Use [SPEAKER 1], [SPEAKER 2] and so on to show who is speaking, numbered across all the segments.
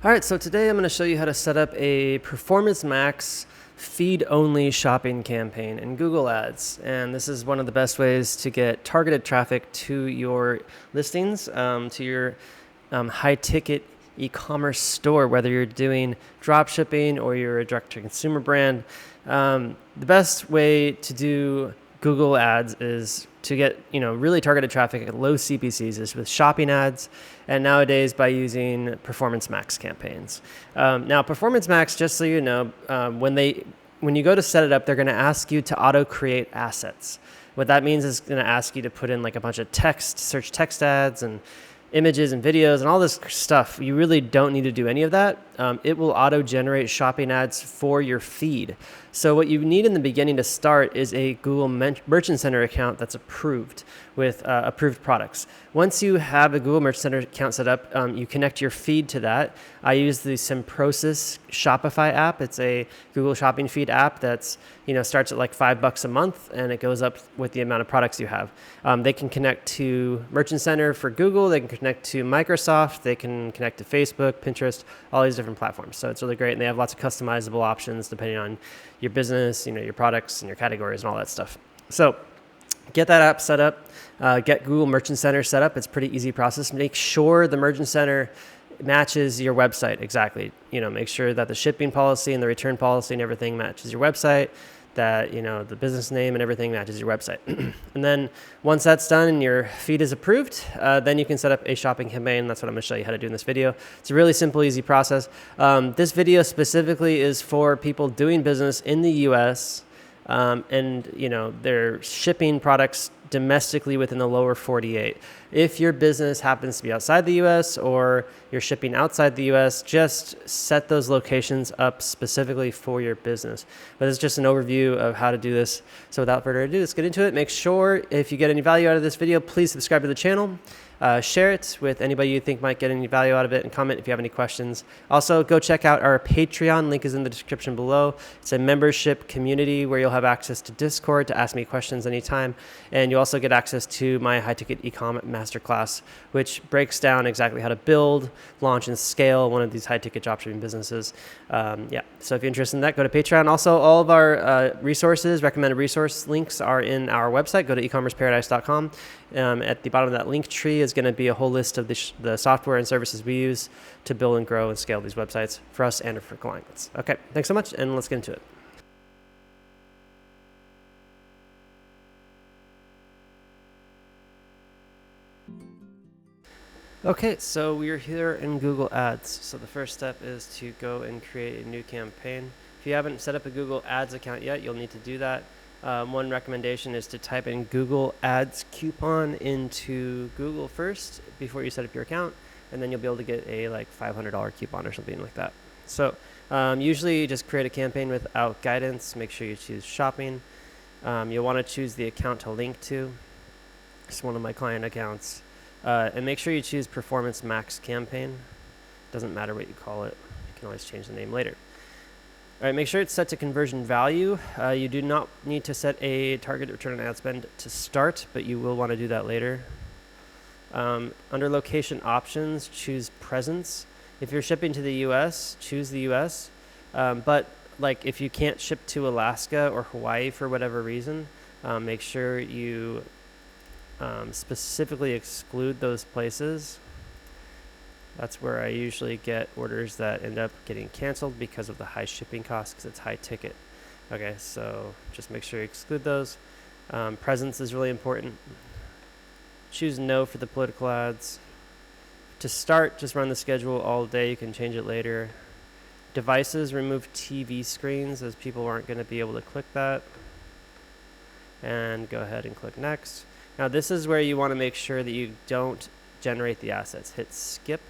[SPEAKER 1] All right, so today I'm going to show you how to set up a Performance Max feed-only shopping campaign in Google Ads. And this is one of the best ways to get targeted traffic to your listings, to your high-ticket e-commerce store, whether you're doing dropshipping or you're a direct-to-consumer brand. The best way to do Google Ads is to get really targeted traffic at low CPCs is with shopping ads, and nowadays by using Performance Max campaigns. Now, Performance Max, just so you know, when you go to set it up, they're going to ask you to auto create assets. What that means is going to ask you to put in like a bunch of text, search text ads and images and videos and all this stuff. You really don't need to do any of that. It will auto-generate shopping ads for your feed. So what you need in the beginning to start is a Google Merchant Center account that's approved with approved products. Once you have a Google Merchant Center account set up, you connect your feed to that. I use the Symprosis Shopify app. It's a Google Shopping feed app that's starts at like $5 a month, and it goes up with the amount of products you have. They can connect to Merchant Center for Google. They can connect to Microsoft. They can connect to Facebook, Pinterest, all these different platforms. So it's really great, and they have lots of customizable options depending on your business, your products and your categories and all that stuff. So get that app set up, get Google Merchant Center set up. It's a pretty easy process. Make sure the Merchant Center matches your website exactly. Make sure that the shipping policy and the return policy and everything matches your website, that the business name and everything matches your website. And then once that's done and your feed is approved, then you can set up a shopping campaign. That's what I'm going to show you how to do in this video. It's a really simple, easy process. This video specifically is for people doing business in the US, and they're shipping products domestically within the lower 48. If your business happens to be outside the US or you're shipping outside the US, just set those locations up specifically for your business. But it's just an overview of how to do this. So without further ado, let's get into it. Make sure if you get any value out of this video, please subscribe to the channel. Share it with anybody you think might get any value out of it, and comment if you have any questions. Also, go check out our Patreon. Link is in the description below. It's a membership community where you'll have access to Discord to ask me questions anytime. And you also get access to my high-ticket e-com masterclass, which breaks down exactly how to build, launch, and scale one of these high-ticket dropshipping businesses. So if you're interested in that, go to Patreon. Also, all of our resources, recommended resource links are in our website. Go to ecommerceparadise.com. At the bottom of that link tree is going to be a whole list of the software and services we use to build and grow and scale these websites for us and for clients. Okay, thanks so much, and let's get into it. Okay, so we're here in Google Ads. So the first step is to go and create a new campaign. If you haven't set up a Google Ads account yet, you'll need to do that. One recommendation is to type in Google Ads coupon into Google first before you set up your account, and then you'll be able to get a like $500 coupon or something like that. So usually you just create a campaign without guidance. Make sure you choose shopping. You'll want to choose the account to link to. It's one of my client accounts. And make sure you choose Performance Max campaign. Doesn't matter what you call it. You can always change the name later. All right, make sure it's set to conversion value. You do not need to set a target return on ad spend to start, but you will want to do that later. Under location options, choose presence. If you're shipping to the US, choose the US. But like if you can't ship to Alaska or Hawaii for whatever reason, make sure you specifically exclude those places. That's where I usually get orders that end up getting canceled because of the high shipping costs, because it's high ticket. Okay, so just make sure you exclude those. Presence is really important. Choose no for the political ads. To start, just run the schedule all day. You can change it later. Devices, remove TV screens, as people aren't going to be able to click that. And go ahead and click next. Now this is where you want to make sure that you don't generate the assets. Hit skip.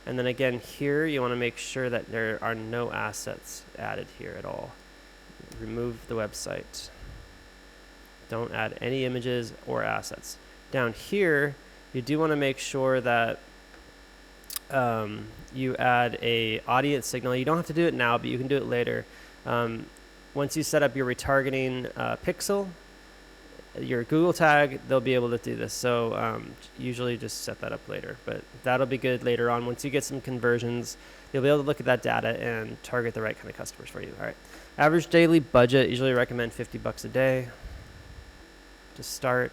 [SPEAKER 1] And then again here, you want to make sure that there are no assets added here at all. Remove the website. Don't add any images or assets. Down here, you do want to make sure that you add a audience signal. You don't have to do it now, but you can do it later. Once you set up your retargeting pixel, your Google tag, they'll be able to do this. So usually just set that up later, but that'll be good later on. Once you get some conversions, you'll be able to look at that data and target the right kind of customers for you. All right. Average daily budget, usually recommend $50 a day to start.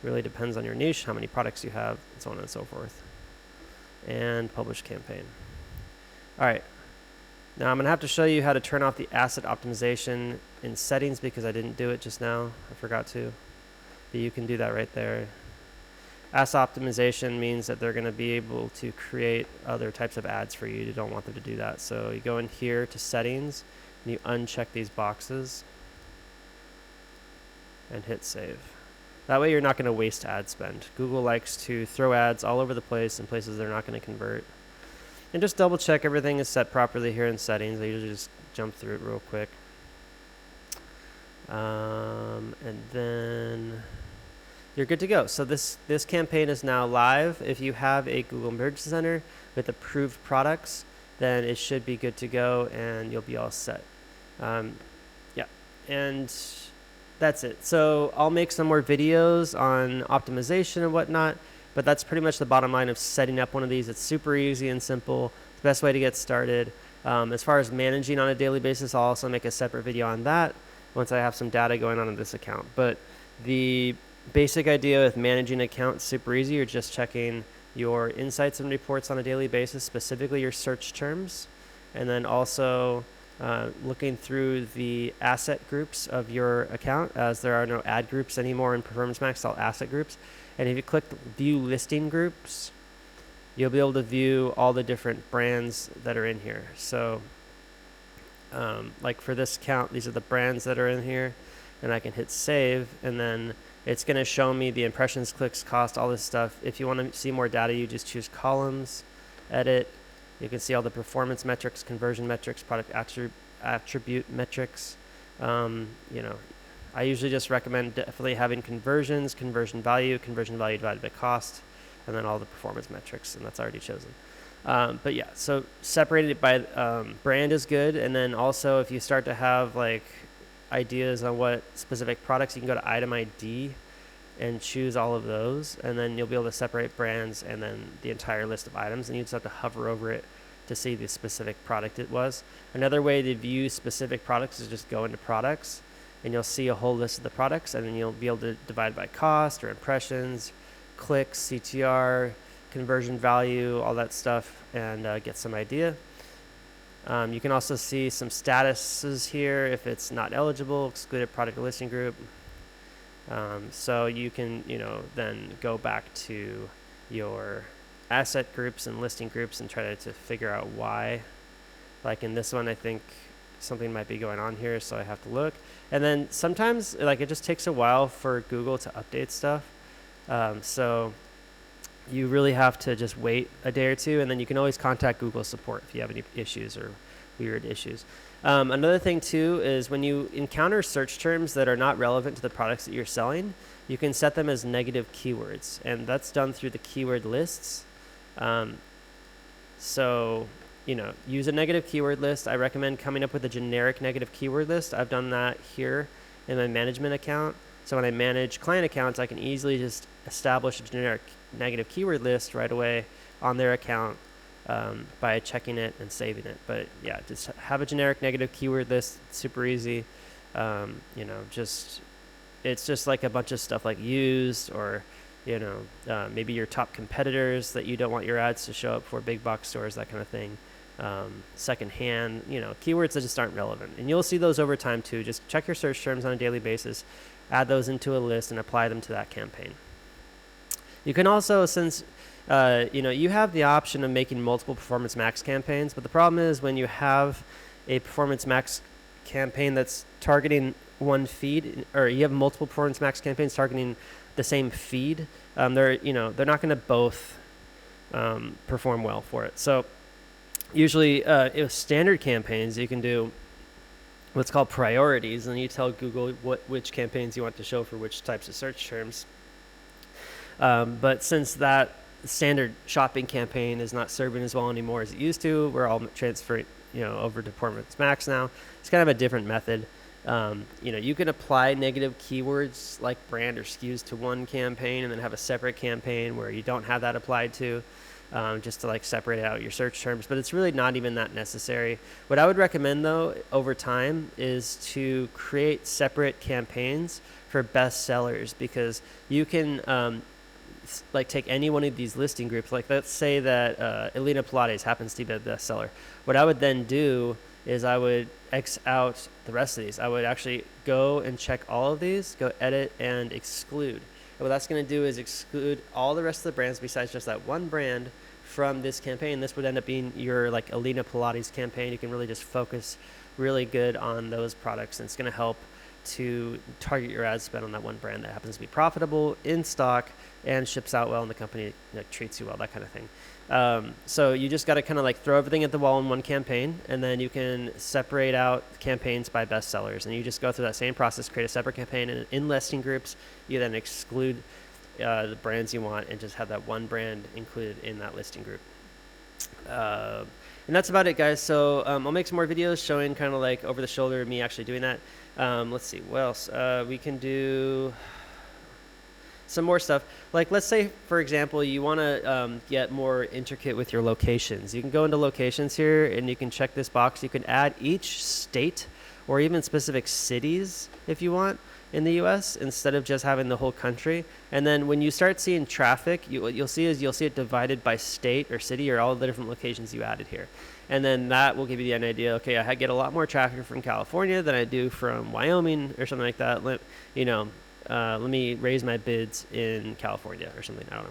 [SPEAKER 1] Really depends on your niche, how many products you have, and so on and so forth. And publish campaign. All right. Now I'm going to have to show you how to turn off the asset optimization in settings because I didn't do it just now. I forgot to. But you can do that right there. Asset optimization means that they're going to be able to create other types of ads for you. You don't want them to do that. So you go in here to settings and you uncheck these boxes and hit save. That way you're not going to waste ad spend. Google likes to throw ads all over the place in places they're not going to convert. And just double check everything is set properly here in settings. I usually just jump through it real quick. And then you're good to go. So this campaign is now live. If you have a Google Merge Center with approved products, then it should be good to go and you'll be all set. Yeah, and that's it. So I'll make some more videos on optimization and whatnot, but that's pretty much the bottom line of setting up one of these. It's super easy and simple. It's the best way to get started. As far as managing on a daily basis, I'll also make a separate video on that once I have some data going on in this account. But the basic idea with managing an account is super easy. You're just checking your insights and reports on a daily basis, specifically your search terms, and then also looking through the asset groups of your account, as there are no ad groups anymore in Performance Max, it's all asset groups. And if you click view listing groups, you'll be able to view all the different brands that are in here. So like for this account, these are the brands that are in here, and I can hit save, and then it's going to show me the impressions, clicks, cost, all this stuff. If you want to see more data, you just choose columns, edit. You can see all the performance metrics, conversion metrics, product attribute metrics. I usually just recommend definitely having conversions, conversion value divided by cost, and then all the performance metrics, and that's already chosen. But yeah, so separated by brand is good, and then also if you start to have like ideas on what specific products, you can go to item ID and choose all of those, and then you'll be able to separate brands and then the entire list of items, and you just have to hover over it to see the specific product it was. Another way to view specific products is just go into products, and you'll see a whole list of the products, and then you'll be able to divide by cost or impressions, clicks, CTR, conversion value, all that stuff, and get some idea. You can also see some statuses here if it's not eligible, excluded product or listing group. So you can, then go back to your asset groups and listing groups and try to figure out why. Like in this one, I think something might be going on here, so I have to look. And then sometimes it just takes a while for Google to update stuff. So you really have to just wait a day or two, and then you can always contact Google support if you have any issues or weird issues. Another thing too is when you encounter search terms that are not relevant to the products that you're selling, you can set them as negative keywords, and that's done through the keyword lists. So use a negative keyword list. I recommend coming up with a generic negative keyword list. I've done that here in my management account. So when I manage client accounts, I can easily just establish a generic negative keyword list right away on their account by checking it and saving it. But yeah, just have a generic negative keyword list. It's super easy. It's just like a bunch of stuff like used or maybe your top competitors that you don't want your ads to show up for, big box stores, that kind of thing. Secondhand, keywords that just aren't relevant. And you'll see those over time too. Just check your search terms on a daily basis, add those into a list, and apply them to that campaign. You can also, since you have the option of making multiple Performance Max campaigns, but the problem is when you have a Performance Max campaign that's targeting one feed, or you have multiple Performance Max campaigns targeting the same feed, they're not going to both perform well for it. So usually with standard campaigns, you can do what's called priorities, and you tell Google which campaigns you want to show for which types of search terms. But since that standard shopping campaign is not serving as well anymore as it used to, we're all transferring over to Performance Max now. It's kind of a different method. You can apply negative keywords like brand or SKUs to one campaign and then have a separate campaign where you don't have that applied to, just to like separate out your search terms, but it's really not even that necessary. What I would recommend though over time is to create separate campaigns for best sellers, because you can like take any one of these listing groups. Like let's say that Elena Pilates happens to be the best seller. What I would then do is I would X out the rest of these. I would actually go and check all of these, go edit and exclude. And what that's going to do is exclude all the rest of the brands besides just that one brand from this campaign. This would end up being your like Elena Pilates campaign. You can really just focus really good on those products, and it's going to help to target your ad spend on that one brand that happens to be profitable, in stock, and ships out well, and the company treats you well, that kind of thing. So you just got to kind of like throw everything at the wall in one campaign, and then you can separate out campaigns by best sellers, and you just go through that same process, create a separate campaign, and in listing groups, you then exclude the brands you want and just have that one brand included in that listing group. And that's about it, guys. So I'll make some more videos showing kind of like over the shoulder me actually doing that. Let's see what else we can do. Some more stuff, like let's say for example you want to get more intricate with your locations. You can go into locations here and you can check this box. You can add each state or even specific cities if you want in the US, instead of just having the whole country. And then when you start seeing traffic, what you'll see it divided by state or city or all the different locations you added here. And then that will give you an idea, okay, I get a lot more traffic from California than I do from Wyoming or something like that. Let me raise my bids in California or something. I don't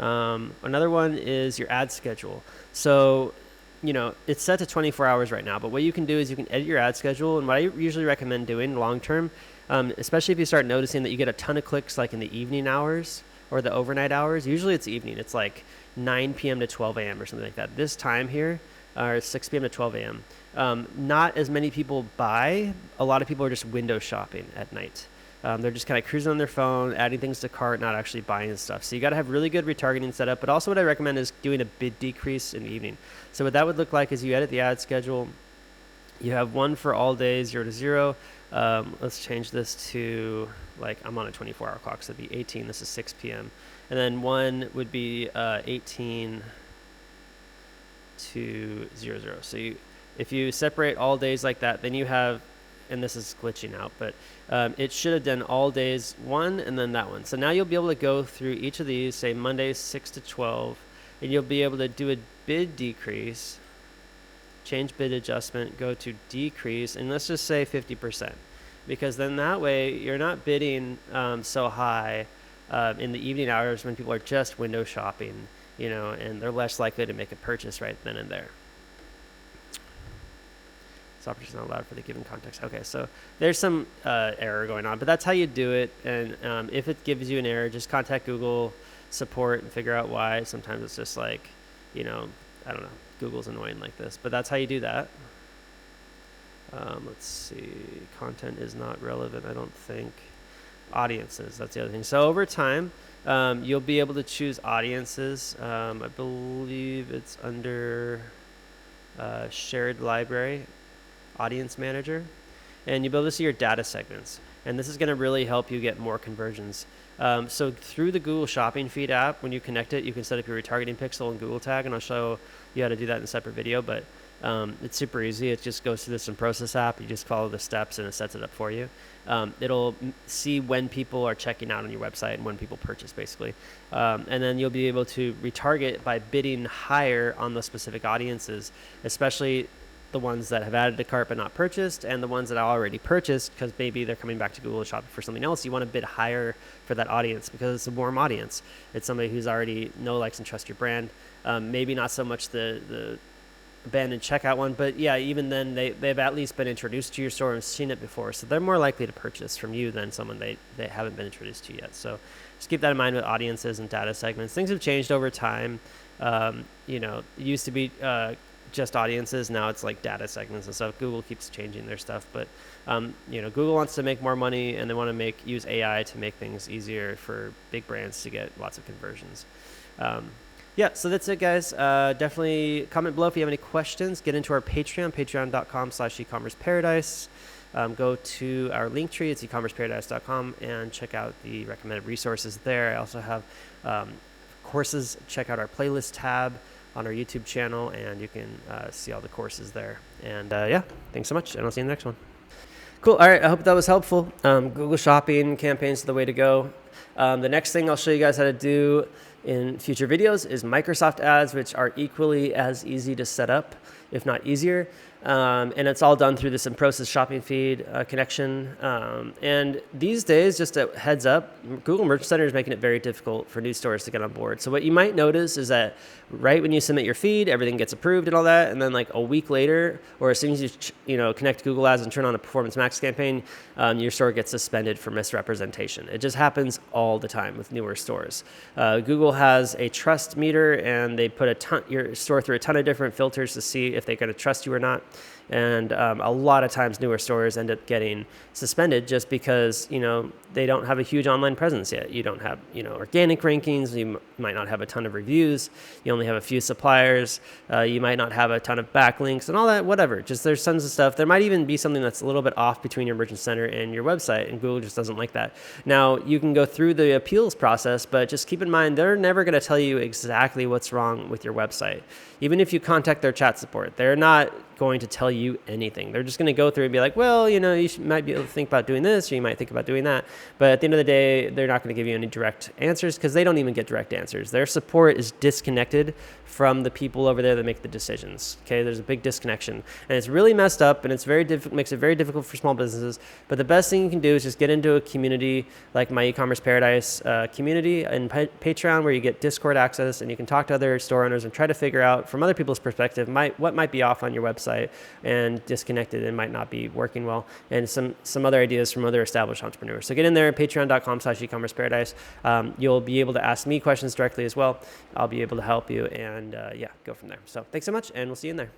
[SPEAKER 1] know. Another one is your ad schedule. So, it's set to 24 hours right now, but what you can do is you can edit your ad schedule. And what I usually recommend doing long term, especially if you start noticing that you get a ton of clicks like in the evening hours or the overnight hours. Usually it's evening. It's like 9 p.m. to 12 a.m. or something like that. This time here, or 6 p.m. to 12 a.m. Not as many people buy. A lot of people are just window shopping at night. They're just kind of cruising on their phone, adding things to cart, not actually buying stuff. So you got to have really good retargeting set up. But also what I recommend is doing a bid decrease in the evening. So what that would look like is you edit the ad schedule. You have one for all days, 0 to 0. Let's change this to, like, I'm on a 24-hour clock, so it'd be 18. This is 6 p.m. And then one would be 18 to 00. So if you separate all days like that, then you have, and this is glitching out, but it should have done all days one and then that one. So now you'll be able to go through each of these, say Mondays 6 to 12, and you'll be able to do a bid decrease, change bid adjustment, go to decrease, and let's just say 50%, because then that way you're not bidding so high in the evening hours when people are just window shopping, and they're less likely to make a purchase right then and there. This operator is not allowed for the given context. Okay, so there's some error going on, but that's how you do it. And if it gives you an error, just contact Google support and figure out why. Sometimes it's just like, I don't know, Google's annoying like this, but that's how you do that. Let's see, content is not relevant, I don't think. Audiences, that's the other thing. So over time, you'll be able to choose audiences. I believe it's under shared library, audience manager, and you'll be able to see your data segments. And this is going to really help you get more conversions. So through the Google Shopping Feed app, when you connect it, you can set up your retargeting pixel and Google tag, and I'll show you how to do that in a separate video, but it's super easy. It just goes through this in Process app. You just follow the steps and it sets it up for you. It'll see when people are checking out on your website and when people purchase, basically. And then you'll be able to retarget by bidding higher on the specific audiences, especially the ones that have added to cart but not purchased, and the ones that are already purchased because maybe they're coming back to Google shopping for something else. You want to bid higher for that audience because it's a warm audience. It's somebody who's already likes and trusts your brand. Maybe not so much the abandoned checkout one, but yeah, even then they've at least been introduced to your store and seen it before, so they're more likely to purchase from you than someone they haven't been introduced to yet. So just keep that in mind with audiences and data segments. Things have changed over time. It used to be just audiences, now it's like data segments and stuff. Google keeps changing their stuff, but Google wants to make more money, and they want to use AI to make things easier for big brands to get lots of conversions. Yeah, so that's it, guys. Definitely comment below if you have any questions. Get into our Patreon, patreon.com/ecommerceparadise. go to our link tree. It's ecommerceparadise.com, and check out the recommended resources there. I also have courses. Check out our playlist tab on our YouTube channel, and you can see all the courses there. And yeah, thanks so much, and I'll see you in the next one. Cool. All right. I hope that was helpful. Google Shopping campaigns are the way to go. The next thing I'll show you guys how to do in future videos is Microsoft ads, which are equally as easy to set up, if not easier. And it's all done through this Improsys shopping feed connection. And these days, just a heads up, Google Merchant Center is making it very difficult for new stores to get on board. So what you might notice is that right when you submit your feed, everything gets approved and all that, and then like a week later, or as soon as you connect Google Ads and turn on a Performance Max campaign, your store gets suspended for misrepresentation. It just happens all the time with newer stores. Google has a trust meter, and they put your store through a ton of different filters to see if they're going to trust you or not. And a lot of times newer stores end up getting suspended just because, they don't have a huge online presence yet. You don't have, organic rankings. You might not have a ton of reviews. You only have a few suppliers. You might not have a ton of backlinks and all that, whatever. Just there's tons of stuff. There might even be something that's a little bit off between your Merchant Center and your website, and Google just doesn't like that. Now, you can go through the appeals process, but just keep in mind, they're never going to tell you exactly what's wrong with your website. Even if you contact their chat support, they're not going to tell you anything. They're just going to go through and be like, well, you might be able to think about doing this, or you might think about doing that. But at the end of the day, they're not going to give you any direct answers, because they don't even get direct answers. Their support is disconnected from the people over there that make the decisions. Okay, there's a big disconnection, and it's really messed up, and it's makes it very difficult for small businesses. But the best thing you can do is just get into a community like my Ecommerce Paradise community and Patreon, where you get Discord access, and you can talk to other store owners and try to figure out from other people's perspective what might be off on your website and disconnected and might not be working well, and some other ideas from other established entrepreneurs. So get in there, patreon.com/ecommerceparadise. You'll be able to ask me questions directly as well. I'll be able to help you, and go from there. So thanks so much, and we'll see you in there.